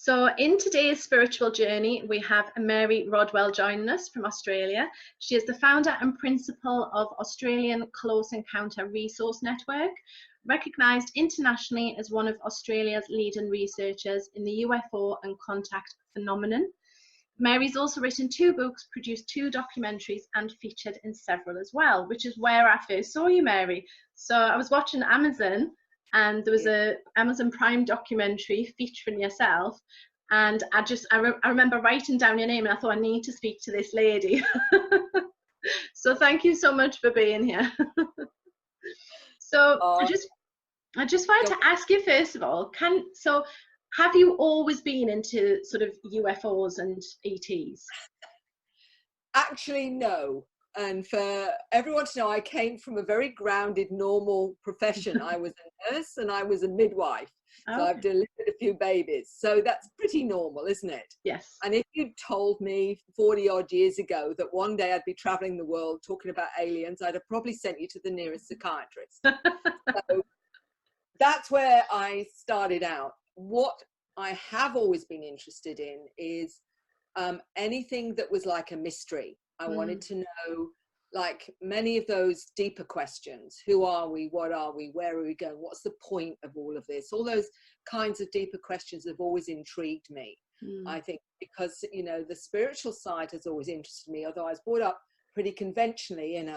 So in today's spiritual journey, we have Mary Rodwell joining us from Australia. She is the founder and principal of Australian Close Encounter Resource Network, recognised internationally as one of Australia's leading researchers in the UFO and contact phenomenon. Mary's also written 2 books, produced 2 documentaries, and featured in several as well, which is where I first saw you, Mary. So I was watching Amazon, and there was a Amazon Prime documentary featuring yourself, and I remember writing down your name, and I thought, I need to speak to this lady. So thank you so much for being here. So I just wanted to ask you, first of all, have you always been into sort of UFOs and ETs? Actually, no. And for everyone to know, I came from a very grounded, normal profession. I was a nurse and I was a midwife. So I've delivered a few babies. So that's pretty normal, isn't it? Yes. And if you'd told me 40 odd years ago that one day I'd be traveling the world talking about aliens, I'd have probably sent you to the nearest psychiatrist. So that's where I started out. What I have always been interested in is anything that was like a mystery. I wanted to know, like, many of those deeper questions. Who are we? What are we? Where are we going? What's the point of all of this? All those kinds of deeper questions have always intrigued me. I think because, you know, the spiritual side has always interested me, although I was brought up pretty conventionally in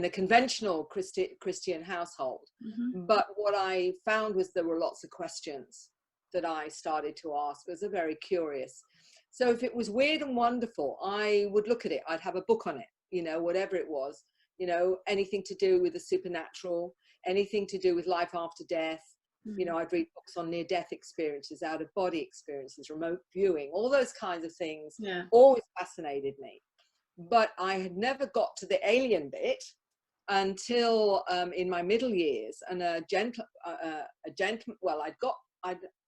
a conventional Christian household. But what I found was there were lots of questions that I started to ask. I was very curious. So if it was weird and wonderful, I would look at it. I'd have a book on it, you know, whatever it was, you know, anything to do with the supernatural, anything to do with life after death. You know, I'd read books on near-death experiences, out-of-body experiences, remote viewing, all those kinds of things. Always fascinated me. But I had never got to the alien bit until in my middle years. And I'd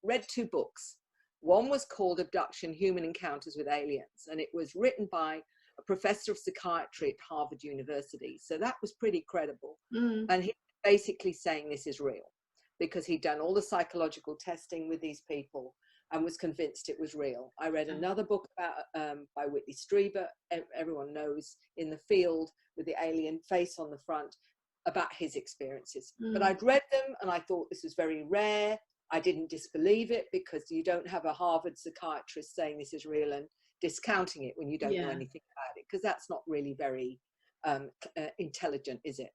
read 2 books. One was called Abduction: Human Encounters with Aliens, and it was written by a professor of psychiatry at Harvard University. So that was pretty credible. And he was basically saying this is real because he'd done all the psychological testing with these people and was convinced it was real. I read another book about by Whitley Strieber, everyone knows in the field, with the alien face on the front, about his experiences. But I'd read them and I thought this was very rare. I didn't disbelieve it because you don't have a Harvard psychiatrist saying this is real and discounting it when you don't know anything about it, because that's not really very intelligent, is it?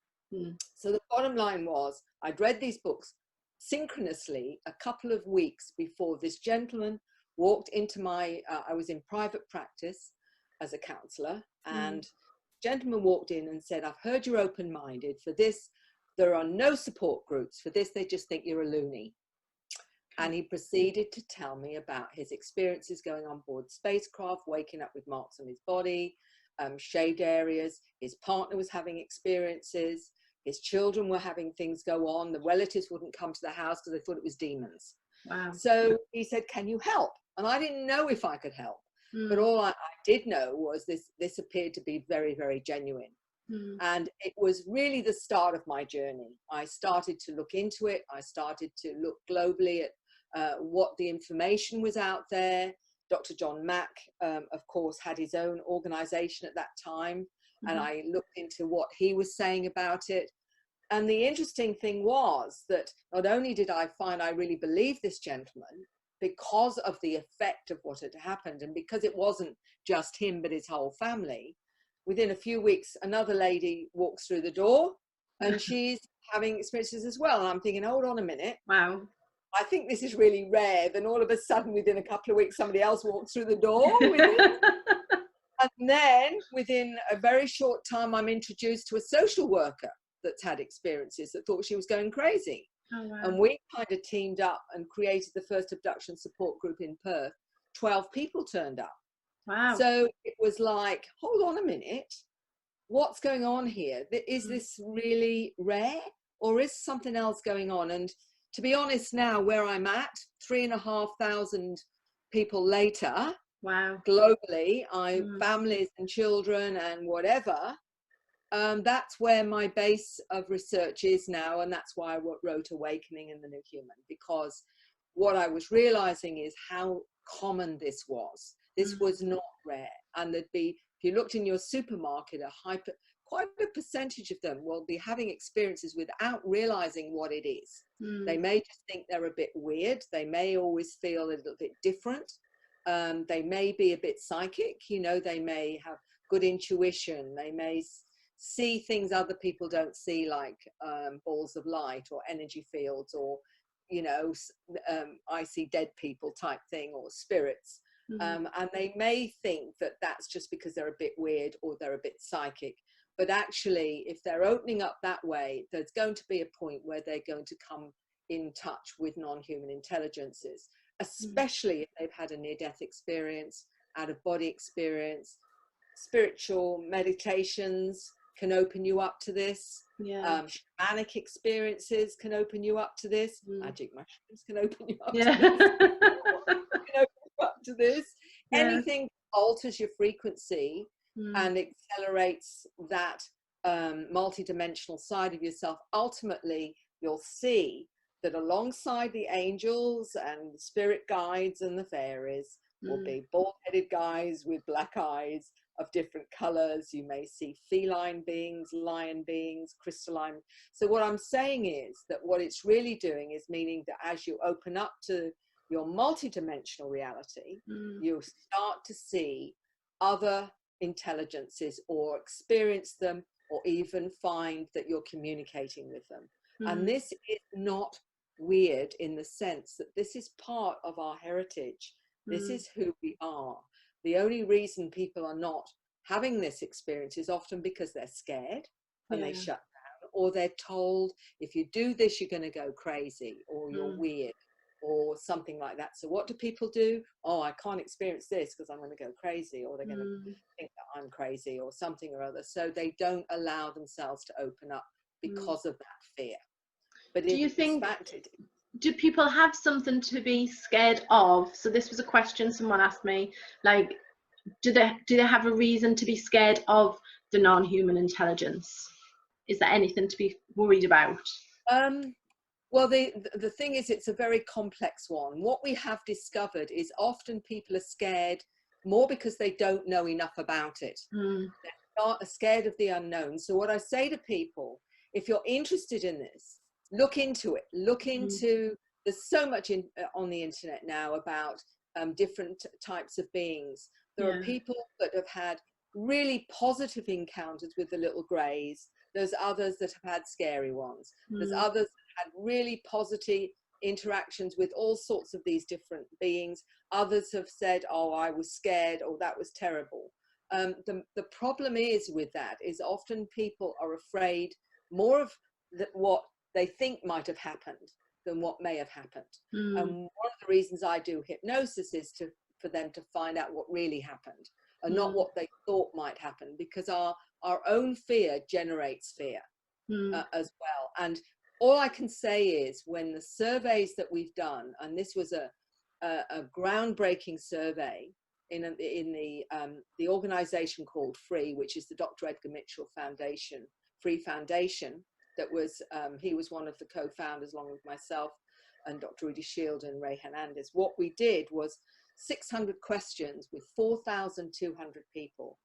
So the bottom line was, I'd read these books synchronously a couple of weeks before this gentleman walked into my, I was in private practice as a counsellor, and gentleman walked in and said, I've heard you're open-minded. For this, there are no support groups. For this, they just think you're a loony. And he proceeded to tell me about his experiences going on board spacecraft, waking up with marks on his body, shaved areas. His partner was having experiences. His children were having things go on. The relatives wouldn't come to the house because they thought it was demons. Wow. So he said, can you help? And I didn't know if I could help. But all I did know was this appeared to be very, very genuine. And it was really the start of my journey. I started to look into it. I started to look globally at what the information was out there. Dr. John Mack, of course, had his own organization at that time. And I looked into what he was saying about it. And the interesting thing was that not only did I find I really believed this gentleman because of the effect of what had happened, and because it wasn't just him, but his whole family, within a few weeks, another lady walks through the door and she's having experiences as well. And I'm thinking, hold on a minute. Wow. I think this is really rare. Then all of a sudden, within a couple of weeks, somebody else walks through the door with it. And then within a very short time, I'm introduced to a social worker that's had experiences that thought she was going crazy. Oh, wow. And we kind of teamed up and created the first abduction support group in Perth. 12 people turned up. Wow. So it was like, hold on a minute. What's going on here? Is this really rare, or is something else going on? And to be honest, now where I'm at, 3,500 people later, wow, globally, families and children and whatever, that's where my base of research is now. And that's why I wrote Awakening and the New Human, because what I was realizing is how common this was. This was not rare. And there'd be, if you looked in your supermarket, quite a percentage of them will be having experiences without realizing what it is. They may just think they're a bit weird. They may always feel a little bit different. They may be a bit psychic, you know, they may have good intuition. They may see things other people don't see, like balls of light or energy fields, or, you know, I see dead people type thing, or spirits. And they may think that that's just because they're a bit weird or they're a bit psychic. But actually, if they're opening up that way, there's going to be a point where they're going to come in touch with non-human intelligences, especially if they've had a near-death experience, out-of-body experience. Spiritual meditations can open you up to this. Shamanic experiences can open you up to this. Magic mushrooms can open you up to this. Can open you up to this. Anything alters your frequency and accelerates that multi-dimensional side of yourself. Ultimately, you'll see that alongside the angels and the spirit guides and the fairies will be bald-headed guys with black eyes of different colors. You may see feline beings, lion beings, crystalline. So what I'm saying is that what it's really doing is meaning that as you open up to your multi-dimensional reality, you'll start to see other intelligences, or experience them, or even find that you're communicating with them. And this is not weird, in the sense that this is part of our heritage. This is who we are. The only reason people are not having this experience is often because they're scared and they shut down, or they're told, if you do this, you're going to go crazy, or you're weird, or something like that. So what do people do? Oh, I can't experience this because I'm going to go crazy, or they're going to think that I'm crazy, or something or other. So they don't allow themselves to open up because of that fear. But do you think, do people have something to be scared of? So this was a question someone asked me, like, do they have a reason to be scared of the non-human intelligence? Is there anything to be worried about? Well, the thing is, it's a very complex one. What we have discovered is often people are scared more because they don't know enough about it. They're scared of the unknown. So what I say to people, if you're interested in this, look into it. Look into, there's so much on the internet now about different types of beings. There are people that have had really positive encounters with the little greys. There's others that have had scary ones. There's others that had really positive interactions with all sorts of these different beings. Others have said, oh, I was scared, or that was terrible. The problem is with that is often people are afraid more of what they think might have happened than what may have happened. And one of the reasons I do hypnosis is for them to find out what really happened, and not what they thought might happen, because our own fear generates fear as well. And all I can say is, when the surveys that we've done, and this was a groundbreaking survey in the organization called FREE, which is the Dr. Edgar Mitchell Foundation, FREE Foundation, that was, he was one of the co-founders, along with myself and Dr. Rudy Shield and Ray Hernandez. What we did was 600 questions with 4,200 people.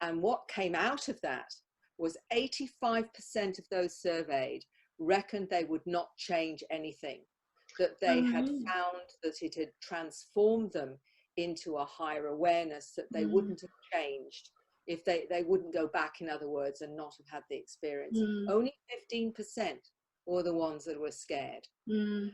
And what came out of that was 85% of those surveyed reckoned they would not change anything, that they had found that it had transformed them into a higher awareness, that they wouldn't have changed if they wouldn't go back, in other words, and not have had the experience. Only 15% were the ones that were scared. And,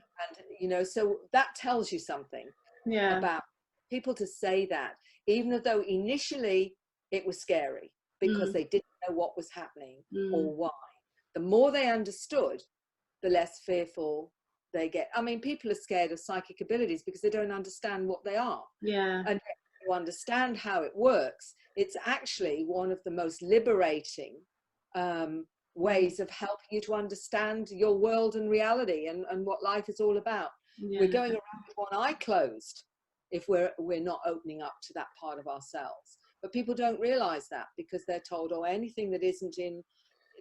you know, so that tells you something about people, to say that, even though initially it was scary because they didn't know what was happening or why. The more they understood, the less fearful they get. I mean, people are scared of psychic abilities because they don't understand what they are. And to understand how it works, it's actually one of the most liberating ways of helping you to understand your world and reality, and what life is all about. We're going around with one eye closed if we're not opening up to that part of ourselves. But people don't realize that, because they're told, oh, anything that isn't in,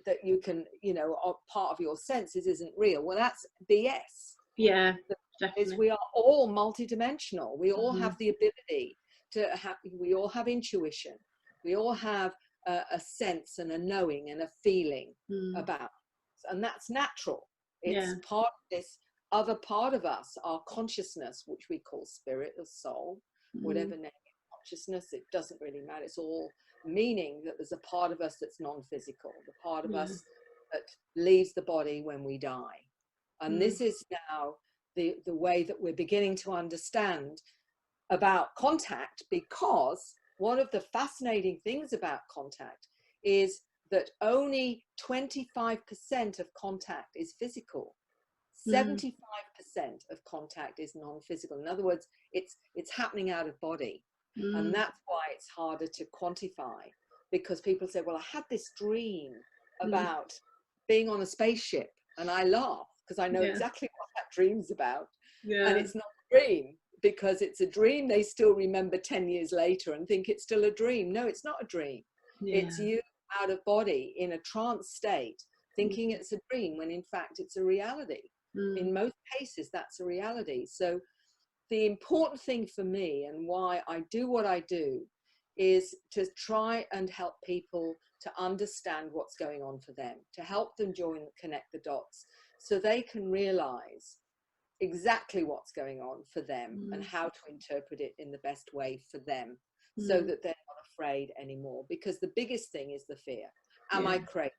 that you can, you know, part of your senses isn't real. Well, that's BS. definitely. we are all multidimensional. We all have the ability to have, we all have intuition. We all have a sense and a knowing and a feeling about, and that's natural. It's part of this other part of us, our consciousness, which we call spirit or soul, whatever name, consciousness, it doesn't really matter. It's all meaning that there's a part of us that's non-physical, the part of us that leaves the body when we die. And this is now the way that we're beginning to understand about contact, because one of the fascinating things about contact is that only 25% of contact is physical. 75% of contact is non-physical. In other words, it's happening out of body. And that's why it's harder to quantify, because people say, well, I had this dream about being on a spaceship, and I laugh because I know exactly what that dream's about. And it's not a dream, because it's a dream they still remember 10 years later and think it's still a dream. No, it's not a dream. It's you out of body in a trance state thinking it's a dream, when in fact it's a reality. In most cases, that's a reality. So the important thing for me, and why I do what I do, is to try and help people to understand what's going on for them, to help them connect the dots, so they can realize exactly what's going on for them and how to interpret it in the best way for them, so that they're not afraid anymore. Because the biggest thing is the fear. Am I crazy?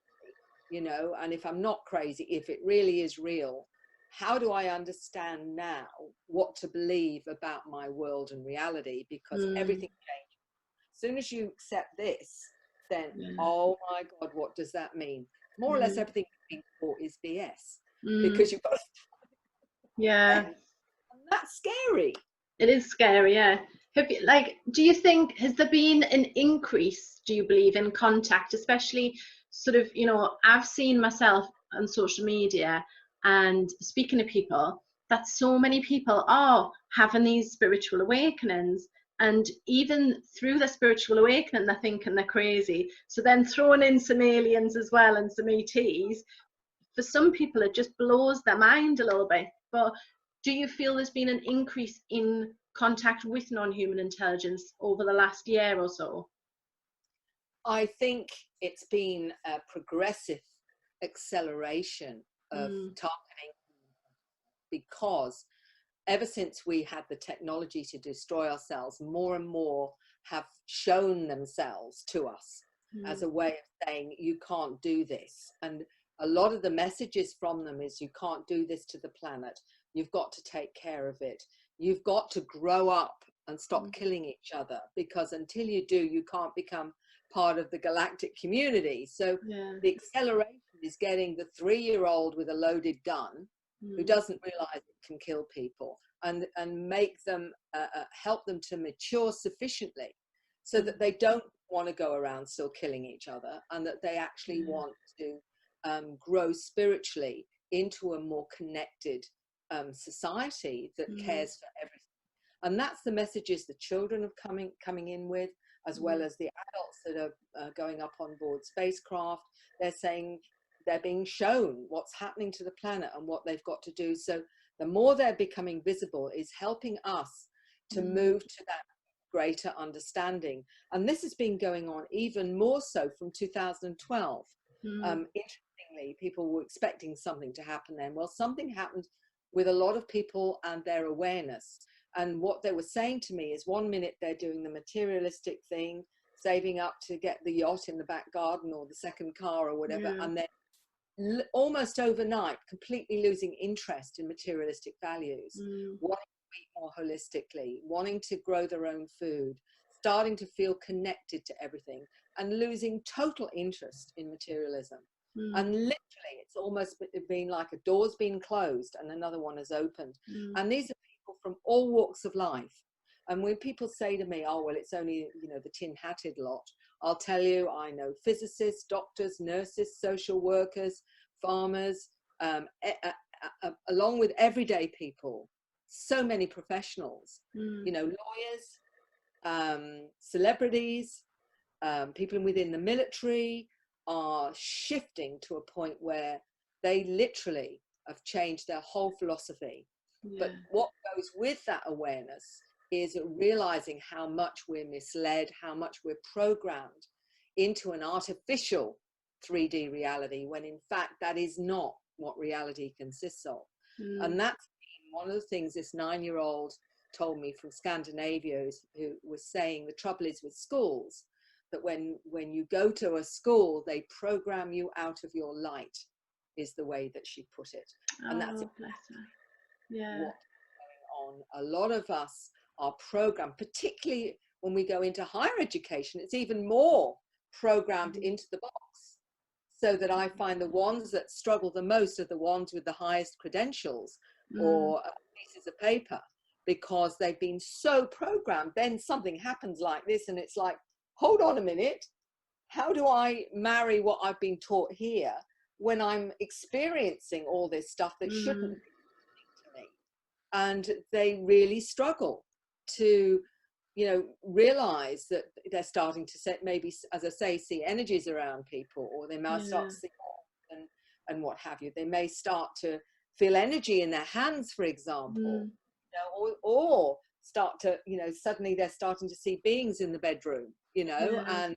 You know, and if I'm not crazy, if it really is real, how do I understand now what to believe about my world and reality? Because everything changes. As soon as you accept this, then, oh my God, what does that mean? More or less everything you've been taught is BS, because you've got to... And that's scary. It is scary, yeah. Have you, like, do you think, has there been an increase, do you believe, in contact, especially sort of, you know, I've seen myself on social media and speaking to people, that so many people are having these spiritual awakenings, and even through the spiritual awakening they're thinking they're crazy. So then throwing in some aliens as well and some ETs, for some people it just blows their mind a little bit. But do you feel there's been an increase in contact with non-human intelligence over the last year or so? I think it's been a progressive acceleration of targeting, because ever since we had the technology to destroy ourselves, more and more have shown themselves to us as a way of saying, you can't do this. And a lot of the messages from them is, you can't do this to the planet. You've got to take care of it. You've got to grow up and stop killing each other, because until you do, you can't become part of the galactic community. So the acceleration is getting the 3-year-old with a loaded gun who doesn't realize it can kill people, and make them help them to mature sufficiently so that they don't want to go around still killing each other, and that they actually want to grow spiritually into a more connected society that cares for everything. And that's the messages the children are coming in with, as well as the adults that are going up on board spacecraft. They're saying, they're being shown what's happening to the planet and what they've got to do. So the more they're becoming visible is helping us to move to that greater understanding. And this has been going on even more so from 2012. Interestingly, people were expecting something to happen then. Well, something happened with a lot of people and their awareness. And what they were saying to me is, one minute they're doing the materialistic thing, saving up to get the yacht in the back garden or the second car or whatever, and then almost overnight completely losing interest in materialistic values, wanting to eat more holistically, wanting to grow their own food, starting to feel connected to everything, and losing total interest in materialism. And literally it's almost been like a door's been closed and another one has opened. And these are people from all walks of life. And when people say to me, oh, well, it's only, you know, the tin-hatted lot, I'll tell you, I know physicists, doctors, nurses, social workers, farmers, along with everyday people, so many professionals, you know, lawyers, celebrities, people within the military are shifting to a point where they literally have changed their whole philosophy. But what goes with that awareness is realizing how much we're misled, how much we're programmed into an artificial 3D reality, when in fact that is not what reality consists of. And that's one of the things this 9-year-old told me from Scandinavia, who was saying the trouble is with schools, that when you go to a school, they program you out of your light, is the way that she put it. And that's what's going on. A lot of us are programmed, particularly when we go into higher education, it's even more programmed into the box. So that I find the ones that struggle the most are the ones with the highest credentials or pieces of paper, because they've been so programmed. Then something happens like this and it's like, hold on a minute, how do I marry what I've been taught here when I'm experiencing all this stuff that shouldn't be to me? And they really struggle to, you know, realize that they're starting to set, maybe, as I say, see energies around people, or they might start to see and what have you. They may start to feel energy in their hands, for example, you know, or start to, you know, suddenly they're starting to see beings in the bedroom, you know, and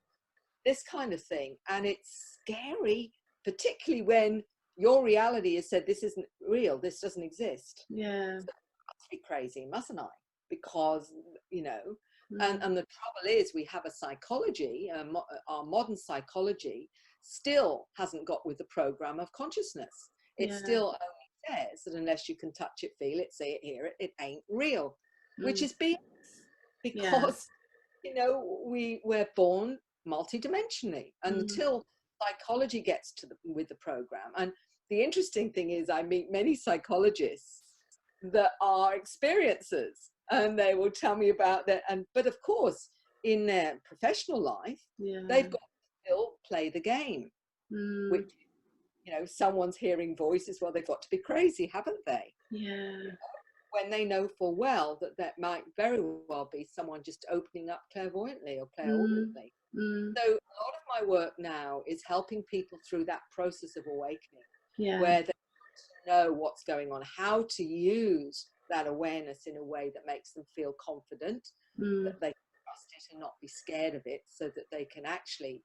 this kind of thing. And it's scary, particularly when your reality has said, this isn't real, this doesn't exist. So I must be crazy, mustn't I? Because, you know, and the trouble is, we have a psychology, our modern psychology still hasn't got with the program of consciousness. It still only says that unless you can touch it, feel it, see it, hear it, it ain't real, which is BS, because, you know, we're born multidimensionally until psychology gets to with the program. And the interesting thing is, I meet many psychologists that are experiencers, and they will tell me about that. But of course, in their professional life, they've got to still play the game, which, you know, someone's hearing voices. Well, they've got to be crazy, haven't they? You know, when they know full well that that might very well be someone just opening up clairvoyantly or clairaudibly. So a lot of my work now is helping people through that process of awakening, where they know what's going on, how to use that awareness in a way that makes them feel confident, that they can trust it and not be scared of it, so that they can actually,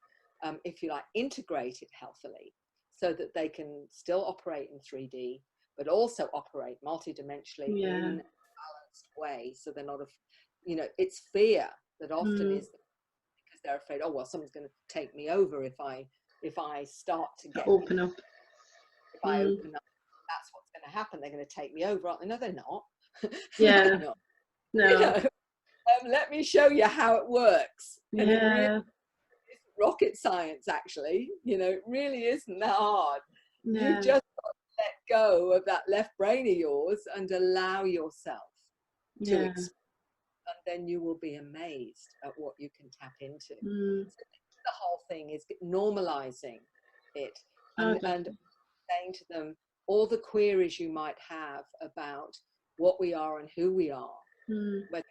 if you like, integrate it healthily, so that they can still operate in 3D, but also operate multidimensionally in a balanced way. So they're not, you know, it's fear that often is, because they're afraid, oh, well, someone's going to take me over if I start to get open up. If I open up, that's what's going to happen. They're going to take me over, aren't they? No, they're not. Yeah. Not. No. You know, let me show you how it works. And it really is rocket science, actually. You know, it really isn't that hard. You just got to let go of that left brain of yours and allow yourself to explore, and then you will be amazed at what you can tap into. So the whole thing is normalizing it, and saying to them all the queries you might have about what we are and who we are, whether,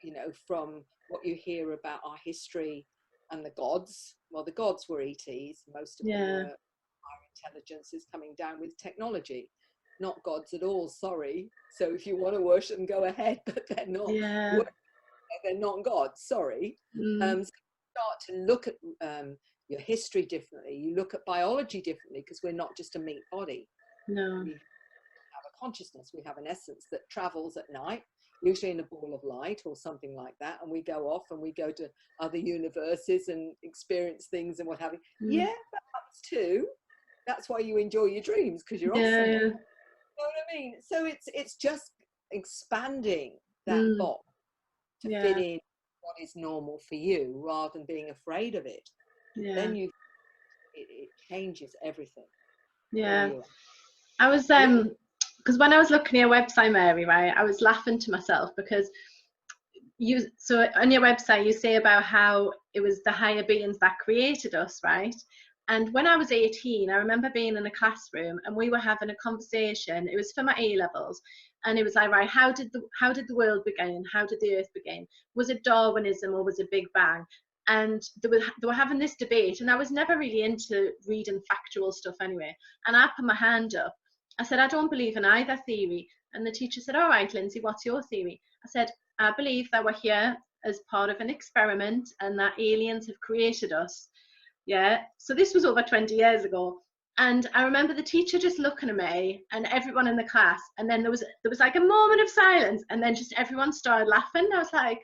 you know, from what you hear about our history and the gods. Well, the gods were ETs, most of them were our intelligences coming down with technology, not gods at all, sorry. So if you want to worship them, go ahead, but they're not they're not gods, sorry. So you start to look at your history differently, you look at biology differently, because we're not just a meat body. We have a consciousness, we have an essence that travels at night, usually in a ball of light or something like that, and we go off and we go to other universes and experience things and what have you. Yeah, that happens too. That's why you enjoy your dreams, because you're off somewhere. You know what I mean? So it's just expanding that box to fit in what is normal for you, rather than being afraid of it. Then it changes everything. I was because when I was looking at your website, Mary, right, I was laughing to myself, because so on your website you say about how it was the higher beings that created us, right? And when I was 18, I remember being in a classroom and we were having a conversation. It was for my A levels, and it was like, right, how did the world begin? How did the earth begin? Was it Darwinism or was it Big Bang? And they were having this debate, and I was never really into reading factual stuff anyway. And I put my hand up. I said, I don't believe in either theory. And the teacher said, all right, Lindsay, what's your theory? I said, I believe that we're here as part of an experiment and that aliens have created us. Yeah. So this was over 20 years ago. And I remember the teacher just looking at me and everyone in the class. And then there was like a moment of silence, and then just everyone started laughing. I was like,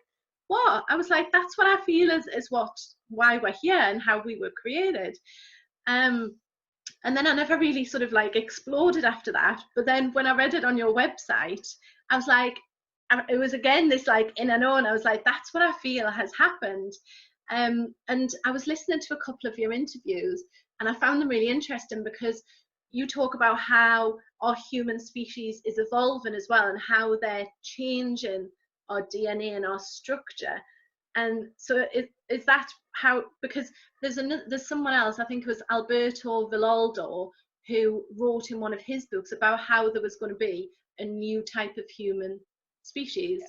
what? I was like, that's what I feel is why we're here and how we were created. And then I never really sort of like exploded after that. But then when I read it on your website, I was like, it was again this like in and on. I was like, that's what I feel has happened. And I was listening to a couple of your interviews, and I found them really interesting because you talk about how our human species is evolving as well, and how they're changing our DNA and our structure. And so is that how, because there's someone else, I think it was Alberto Villoldo, who wrote in one of his books about how there was going to be a new type of human species.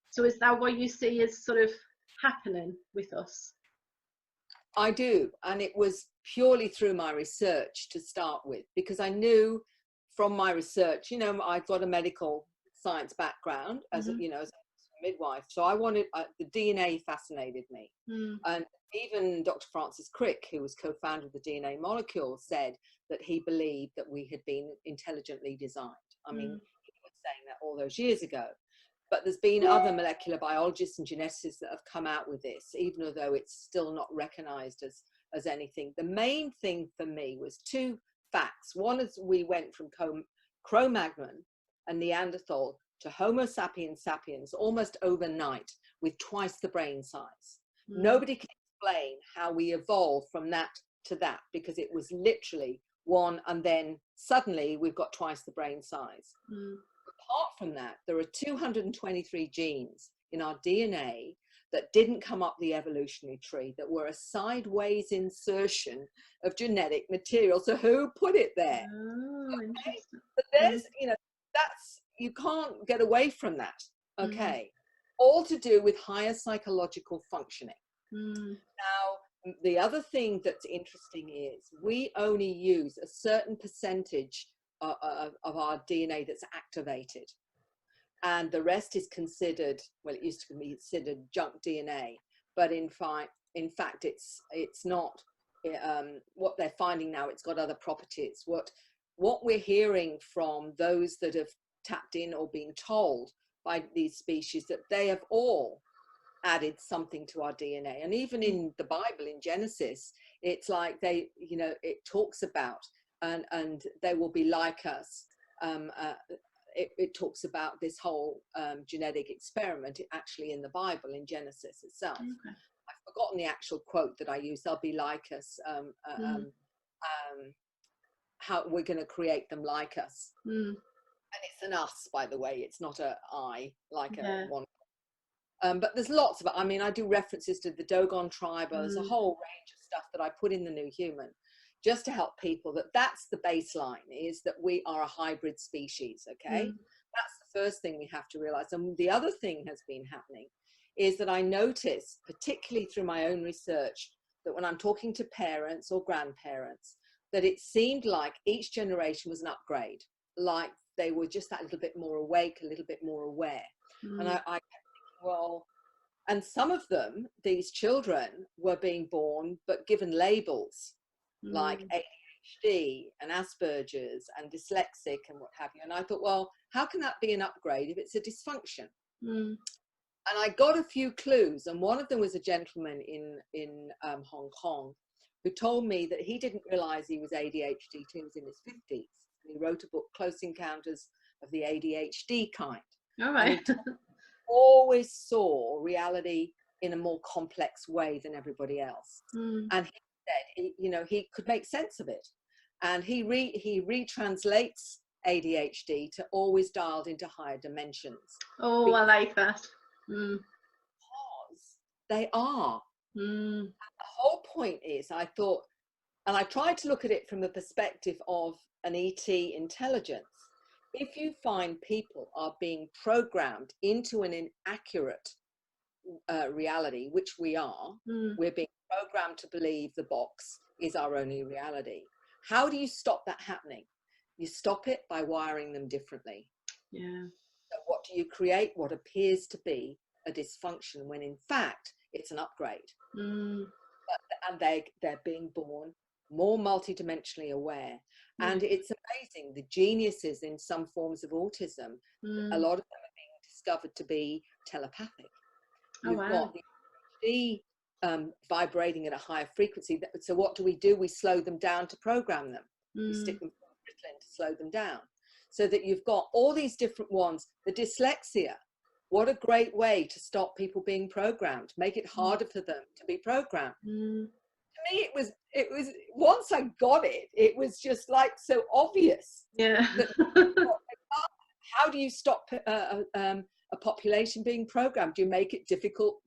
So is that what you see as sort of happening with us? I do, and it was purely through my research to start with, because I knew from my research, you know, I've got a medical science background as you know, as a midwife, so I wanted the DNA fascinated me. And even Dr. Francis Crick, who was co-founder of the DNA molecule, said that he believed that we had been intelligently designed. I mean, he was saying that all those years ago. But there's been other molecular biologists and geneticists that have come out with this, even though it's still not recognized as anything. The main thing for me was two facts. One is we went from Cro-Magnon and Neanderthal to Homo sapiens sapiens almost overnight with twice the brain size. Nobody can explain how we evolved from that to that, because it was literally one, and then suddenly we've got twice the brain size. Apart from that, there are 223 genes in our DNA that didn't come up the evolutionary tree, that were a sideways insertion of genetic material. So who put it there? Okay. But there's, you know, that's, you can't get away from that. Okay. All to do with higher psychological functioning. Now, the other thing that's interesting is we only use a certain percentage of our DNA that's activated, and the rest is considered, well, it used to be considered junk DNA, but in fact it's not. What they're finding now, it's got other properties. What we're hearing from those that have tapped in or being told by these species, that they have all added something to our DNA. And even in the Bible, in Genesis, it's like they, you know, it talks about and they will be like us. It talks about this whole genetic experiment actually in the Bible, in Genesis itself. I've forgotten the actual quote that I use. They'll be like us. How we're going to create them like us. And it's an us, by the way. It's not a I, like a one. But there's lots of it. I mean, I do references to the Dogon tribe. There's a whole range of stuff that I put in the New Human, just to help people that that's the baseline, is that we are a hybrid species. Okay. That's the first thing we have to realize. And the other thing has been happening is that I noticed, particularly through my own research, that when I'm talking to parents or grandparents, that it seemed like each generation was an upgrade, like they were just that little bit more awake, a little bit more aware. And I kept thinking, well, and some of them, these children, were being born but given labels like ADHD and Asperger's and dyslexic and what have you. And I thought, well, how can that be an upgrade if it's a dysfunction? And I got a few clues, and one of them was a gentleman in Hong Kong who told me that he didn't realize he was ADHD till he was in his 50s. And he wrote a book, Close Encounters of the ADHD Kind. All right. And he always saw reality in a more complex way than everybody else. And he said, you know, he could make sense of it. And he retranslates ADHD to always dialed into higher dimensions. Oh, I like that. Because they are. The whole point is, I thought, and I tried to look at it from the perspective of an ET intelligence. If you find people are being programmed into an inaccurate reality, which we are, we're being programmed to believe the box is our only reality. How do you stop that happening? You stop it by wiring them differently. Yeah. So what do you create? What appears to be a dysfunction when in fact it's an upgrade. Mm. And they're being born more multidimensionally aware. Yeah. And it's amazing, the geniuses in some forms of autism, a lot of them are being discovered to be telepathic. Oh, You've wow. got the vibrating at a higher frequency. So what do? We slow them down to program them. We stick them on Ritalin to slow them down. So that you've got all these different ones. The dyslexia, what a great way to stop people being programmed, make it harder for them to be programmed. To me, it was once I got it, it was just like so obvious. Yeah. That, how do you stop a population being programmed? Do you make it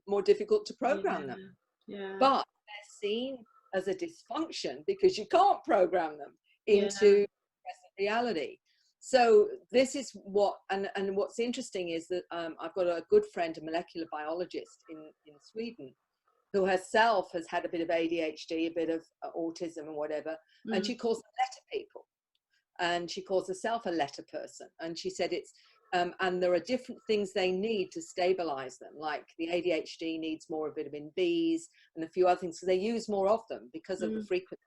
more difficult to program them? Yeah. But they're seen as a dysfunction because you can't program them into present reality. So this is what, and what's interesting is that I've got a good friend, a molecular biologist in Sweden, who herself has had a bit of ADHD, a bit of autism and whatever, and she calls them letter people. And she calls herself a letter person. And she said it's, and there are different things they need to stabilize them. Like the ADHD needs more vitamin Bs and a few other things. So they use more of them because of the frequency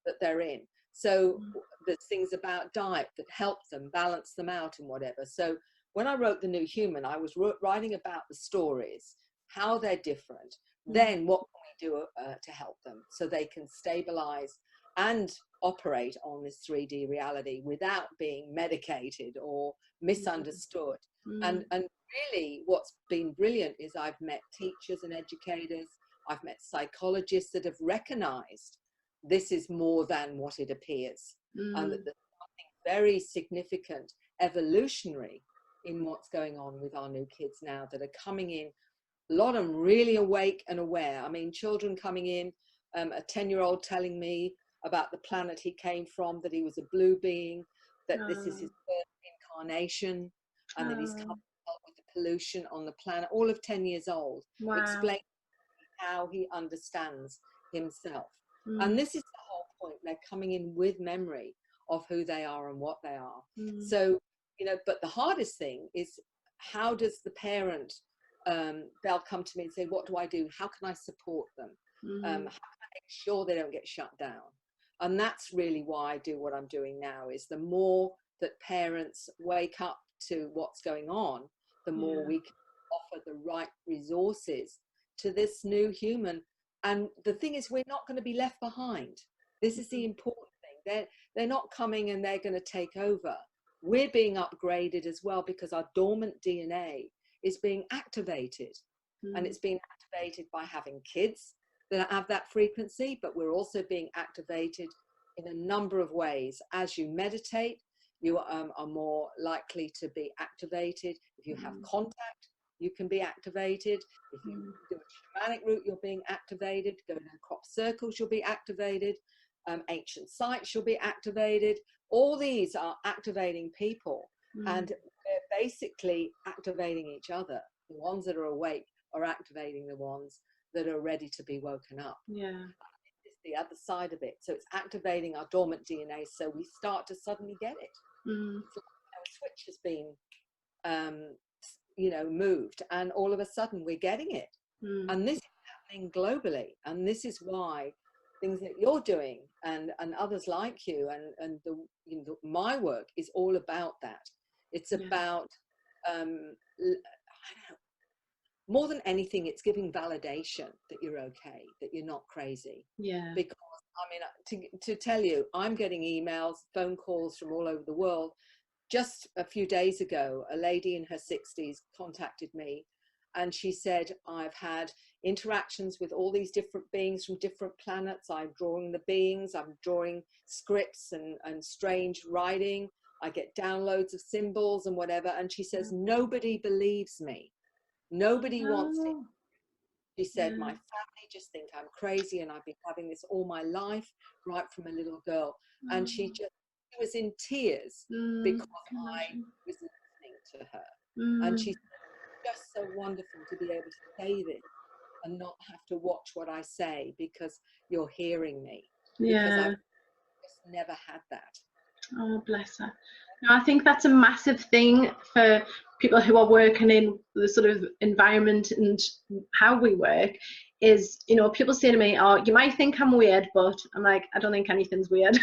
that they're in. So there's things about diet that help them balance them out and whatever. So when I wrote The New Human, I was writing about the stories, how they're different. Then what can we do to help them so they can stabilize and operate on this 3D reality without being medicated or misunderstood. And really what's been brilliant is I've met teachers and educators, I've met psychologists that have recognized this is more than what it appears, and that there's something very significant evolutionary in what's going on with our new kids now that are coming in, a lot of them really awake and aware. I mean, children coming in, a 10-year-old telling me about the planet he came from, that he was a blue being, that this is his first incarnation, and that he's come up with the pollution on the planet, all of 10 years old, explaining how he understands himself. And this is the whole point. They're coming in with memory of who they are and what they are. So, you know, but the hardest thing is, how does the parent, they'll come to me and say, what do I do? How can I support them? How can I make sure they don't get shut down? And that's really why I do what I'm doing now, is the more that parents wake up to what's going on, the more we can offer the right resources to this new human. And the thing is, we're not going to be left behind. This is the important thing. They're not coming and they're going to take over. We're being upgraded as well, because our dormant DNA is being activated. And it's being activated by having kids that have that frequency, but we're also being activated in a number of ways. As you meditate, you are more likely to be activated. If you have contact, you can be activated. If you do a shamanic route, you're being activated. Go to crop circles, you'll be activated. Ancient sites, you'll be activated. All these are activating people, and they're basically activating each other. The ones that are awake are activating the ones that are ready to be woken up. It's the other side of it. So it's activating our dormant DNA, so we start to suddenly get it. So a switch has been you know, moved, and all of a sudden we're getting it. And this is happening globally, and this is why things that you're doing and others like you and the, you know, my work is all about that. It's about I don't know, more than anything, it's giving validation that you're okay, that you're not crazy. Because I mean, to tell you, I'm getting emails, phone calls from all over the world. Just a few days ago, a lady in her 60s contacted me, and she said, I've had interactions with all these different beings from different planets. I'm drawing the beings, I'm drawing scripts and strange writing. I get downloads of symbols and whatever. And she says, nobody believes me. Nobody wants it. She said, my family just think I'm crazy, and I've been having this all my life, right from a little girl. And she was in tears because I was listening to her. And she said, it's just so wonderful to be able to say this and not have to watch what I say because you're hearing me. Because I've just never had that. Oh, bless her. No, I think that's a massive thing for people who are working in the sort of environment and how we work is, you know, people say to me, oh, you might think I'm weird, but I'm like, I don't think anything's weird.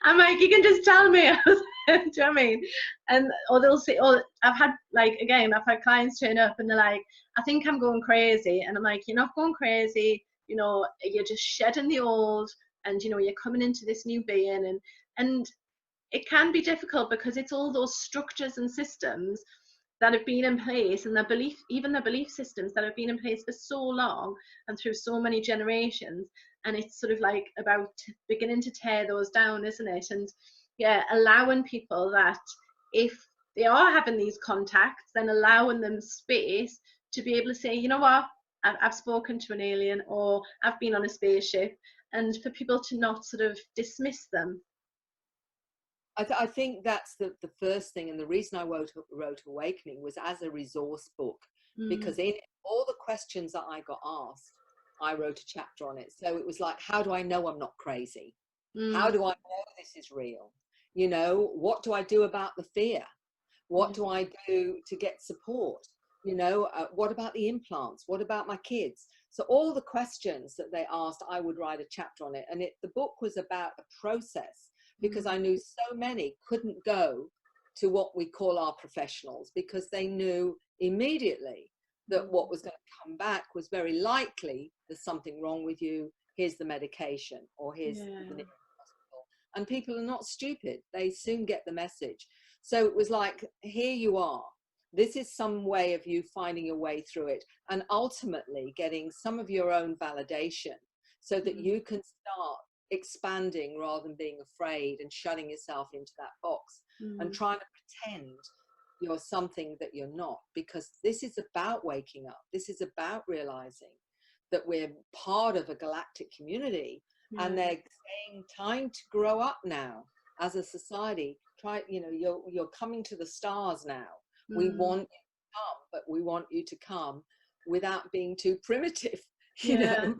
I'm like, you can just tell me. Do you know what I mean? And, or they'll say, oh, I've had, like, again, I've had clients turn up and they're like, I think I'm going crazy. And I'm like, you're not going crazy. You know, you're just shedding the old and, you know, you're coming into this new being. And it can be difficult because it's all those structures and systems that have been in place, and even the belief systems that have been in place for so long and through so many generations. And it's sort of like about beginning to tear those down, isn't it? And yeah, allowing people that if they are having these contacts, then allowing them space to be able to say, you know what, I've spoken to an alien, or I've been on a spaceship, and for people to not sort of dismiss them. I think that's the first thing, and the reason I wrote Awakening was as a resource book, because in all the questions that I got asked, I wrote a chapter on it. So it was like, how do I know I'm not crazy? How do I know this is real? You know, what do I do about the fear? What do I do to get support? You know, what about the implants? What about my kids? So all the questions that they asked, I would write a chapter on it. And the book was about a process, because I knew so many couldn't go to what we call our professionals, because they knew immediately that what was going to come back was very likely there's something wrong with you, here's the medication, or here's the hospital. And people are not stupid, they soon get the message. So it was like, here you are, this is some way of you finding your way through it, and ultimately getting some of your own validation so that you can start expanding rather than being afraid and shutting yourself into that box and trying to pretend you're something that you're not. Because this is about waking up, this is about realizing that we're part of a galactic community, and they're saying time to grow up now as a society. Try, you know, you're coming to the stars now. We want you to come, but we want you to come without being too primitive, you know.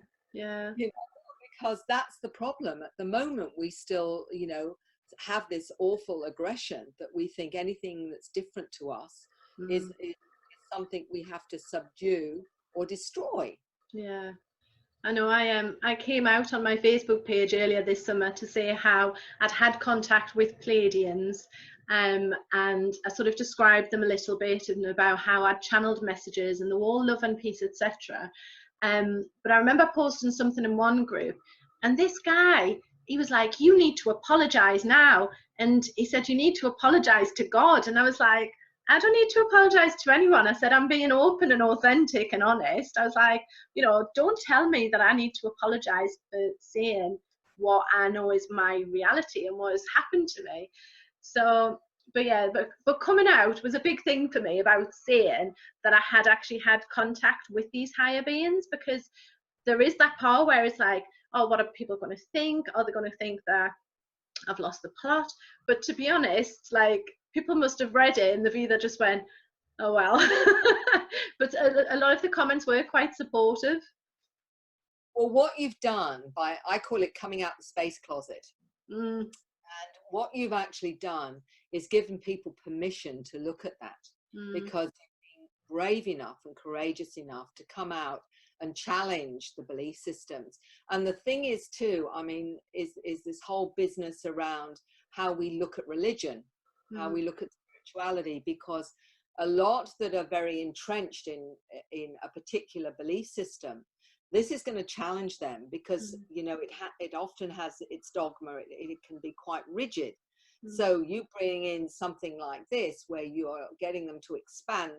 Because that's the problem at the moment. We still, you know, have this awful aggression that we think anything that's different to us is something we have to subdue or destroy. Yeah, I know. I came out on my Facebook page earlier this summer to say how I'd had contact with Pleiadians, and I sort of described them a little bit and about how I'd channeled messages and the all love and peace, etc. But I remember posting something in one group, and this guy, he was like, you need to apologize now. And he said, you need to apologize to God. And I was like, I don't need to apologize to anyone. I said, I'm being open and authentic and honest. I was like, you know, don't tell me that I need to apologize for saying what I know is my reality and what has happened to me. So, but yeah, but coming out was a big thing for me, about saying that I had actually had contact with these higher beings, because there is that part where it's like, oh, what are people going to think? Are they going to think that I've lost the plot? But to be honest, like, people must have read it and they've either just went, oh well. But a lot of the comments were quite supportive. Well, what you've done by, I call it coming out the space closet. And what you've actually done is given people permission to look at that, because you've been brave enough and courageous enough to come out and challenge the belief systems. And the thing is too, I mean, is this whole business around how we look at religion, how we look at spirituality, because a lot that are very entrenched in a particular belief system, this is going to challenge them, because you know, it often has its dogma, it can be quite rigid. So you bring in something like this where you are getting them to expand.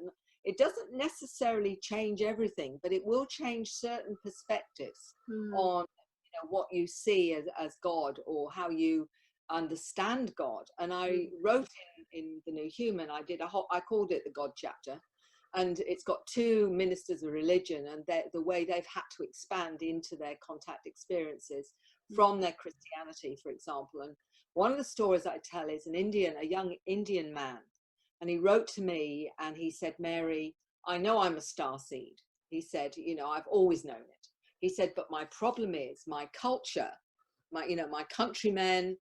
It doesn't necessarily change everything, but it will change certain perspectives on, you know, what you see as God, or how you understand God. And I wrote in The New Human, I called it the God chapter, and it's got two ministers of religion and the way they've had to expand into their contact experiences from their Christianity, for example. And one of the stories I tell is a young Indian man. And he wrote to me and he said, Mary, I know I'm a starseed. He said, you know, I've always known it. He said, but my problem is my culture, my countrymen,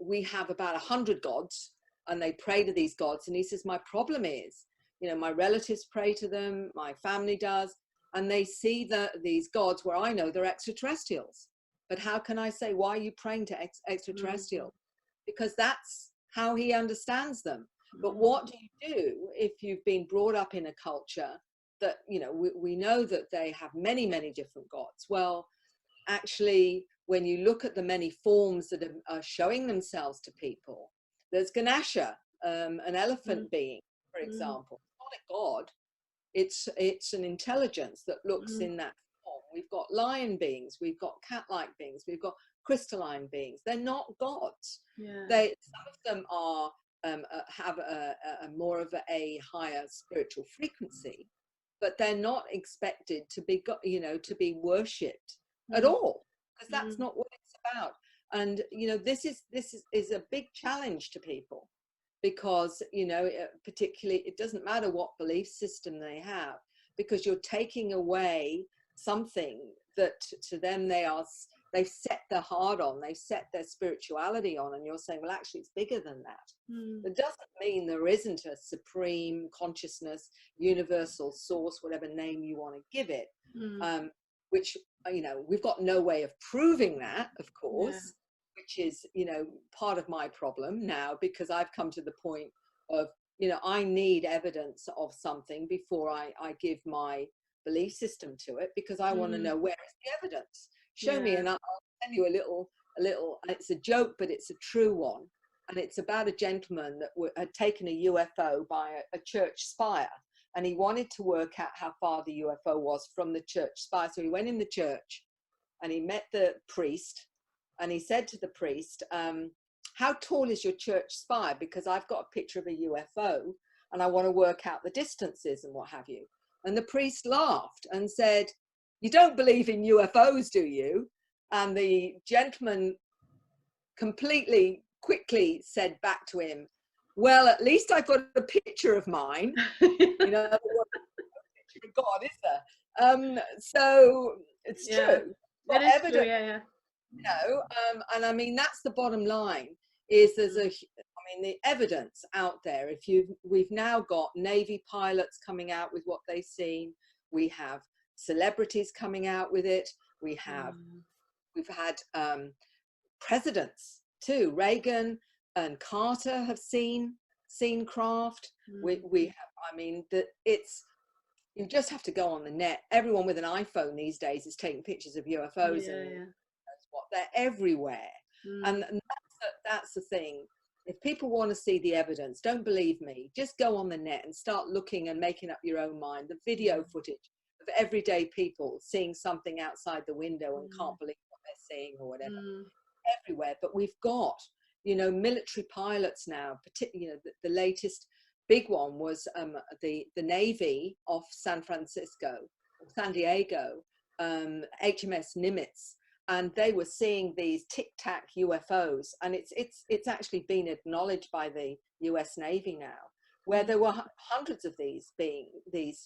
we have about 100 gods, and they pray to these gods. And he says, my problem is, you know, my relatives pray to them, my family does, and they see these gods where I know they're extraterrestrials. But how can I say, why are you praying to extraterrestrials? Because that's how he understands them. But what do you do if you've been brought up in a culture that, you know, we know that they have many, many different gods? Well, actually, when you look at the many forms that are showing themselves to people, there's Ganesha, an elephant being, for example. It's not a god, it's an intelligence that looks in that form. We've got lion beings, we've got cat-like beings, we've got crystalline beings. They're not gods. Yeah. Some of them are have a more of a higher spiritual frequency, but they're not expected to be, you know, to be worshipped at all, because that's not what it's about. And you know, this is a big challenge to people, because, you know, particularly, it doesn't matter what belief system they have, because you're taking away something that to them they've set their heart on, they've set their spirituality on, and you're saying, well, actually it's bigger than that. It doesn't mean there isn't a supreme consciousness, universal source, whatever name you want to give it, which, you know, we've got no way of proving that, of course, which is, you know, part of my problem now, because I've come to the point of, you know, I need evidence of something before I give my belief system to it, because I want to know, where is the evidence? Show me, and I'll tell you a little, it's a joke, but it's a true one. And it's about a gentleman that had taken a UFO by a church spire, and he wanted to work out how far the UFO was from the church spire. So he went in the church and he met the priest, and he said to the priest, how tall is your church spire? Because I've got a picture of a UFO and I want to work out the distances and what have you. And the priest laughed and said, you don't believe in UFOs, do you? And the gentleman quickly said back to him, well, at least I've got a picture of mine. You know, no picture of God, is there? So it's true. It is true, yeah. You know, and I mean, that's the bottom line, is there's the evidence out there. We've now got Navy pilots coming out with what they've seen. We have celebrities coming out with it. We've had presidents too. Reagan and Carter have seen craft. We have, I mean, you just have to go on the net. Everyone with an iPhone these days is taking pictures of UFOs, and that's what, they're everywhere. And that's the thing. If people want to see the evidence, don't believe me, just go on the net and start looking and making up your own mind. The video footage of everyday people seeing something outside the window and can't believe what they're seeing or whatever, everywhere. But we've got, you know, military pilots now, particularly, you know, the latest big one was the Navy off San Diego, HMS Nimitz, and they were seeing these tic-tac UFOs, and it's actually been acknowledged by the US Navy now, where there were hundreds of these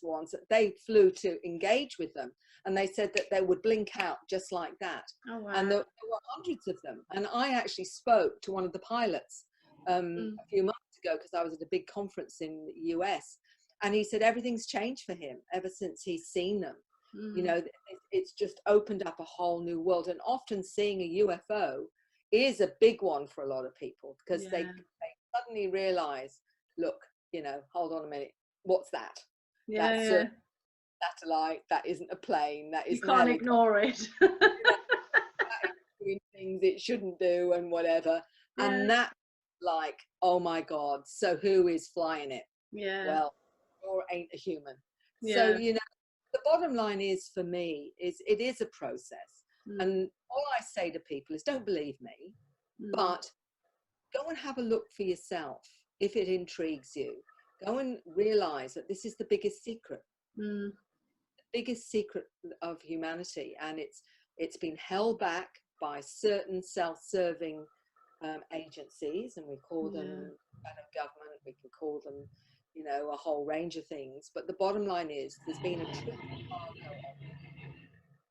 ones that they flew to engage with them, and they said that they would blink out just like that. Oh, wow. And there were hundreds of them, and I actually spoke to one of the pilots a few months ago, because I was at a big conference in the US, and he said everything's changed for him ever since he's seen them. You know, it's just opened up a whole new world, and often seeing a UFO is a big one for a lot of people, because they suddenly realize, look, you know, hold on a minute, what's that? That's a satellite, that isn't a plane, that isn't, you can't ignore it. You know, that is doing things it shouldn't do and whatever. And that's like, oh my God, so who is flying it? Well, or ain't a human. So, you know, the bottom line is, for me, is it is a process. And all I say to people is, don't believe me, but go and have a look for yourself. If it intrigues you, go and realize that this is the biggest secret, the biggest secret of humanity. And it's been held back by certain self-serving agencies, and we call them federal government, we can call them, you know, a whole range of things. But the bottom line is, there's been a truth embargo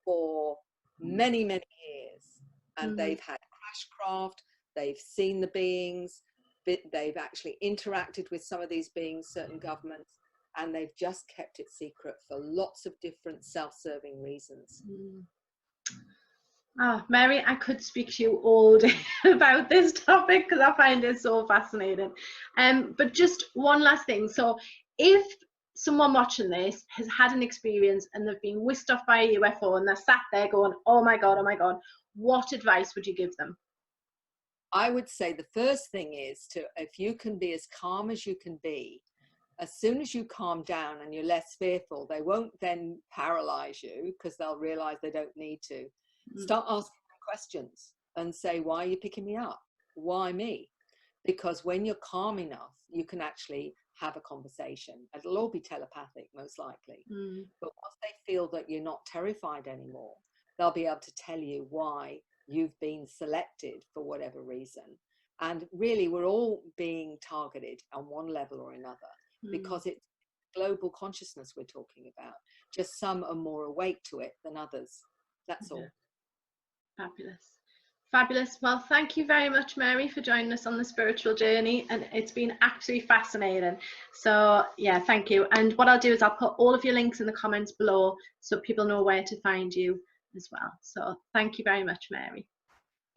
for many, many years, and they've had crash craft, they've seen the beings, they've actually interacted with some of these beings, certain governments, and they've just kept it secret for lots of different self-serving reasons. Oh, Mary, I could speak to you all day about this topic because I find it so fascinating. But just one last thing. So if someone watching this has had an experience and they've been whisked off by a UFO and they're sat there going, oh my God, what advice would you give them? I would say the first thing is to, if you can be as calm as you can be, as soon as you calm down and you're less fearful, they won't then paralyze you because they'll realize they don't need to. Start asking them questions and say, why are you picking me up? Why me? Because when you're calm enough, you can actually have a conversation. It'll all be telepathic, most likely. But once they feel that you're not terrified anymore, they'll be able to tell you why you've been selected for whatever reason. And really, we're all being targeted on one level or another because it's global consciousness we're talking about. Just some are more awake to it than others. That's all. Fabulous. Fabulous. Well, thank you very much, Mary, for joining us on the spiritual journey. And it's been absolutely fascinating. So yeah, thank you. And what I'll do is I'll put all of your links in the comments below so people know where to find you as well. So thank you very much, Mary.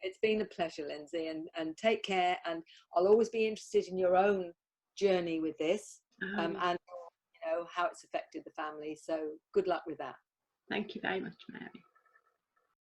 It's been a pleasure, Lindsay, and take care. And I'll always be interested in your own journey with this and you know how it's affected the family. So good luck with that. Thank you very much, Mary.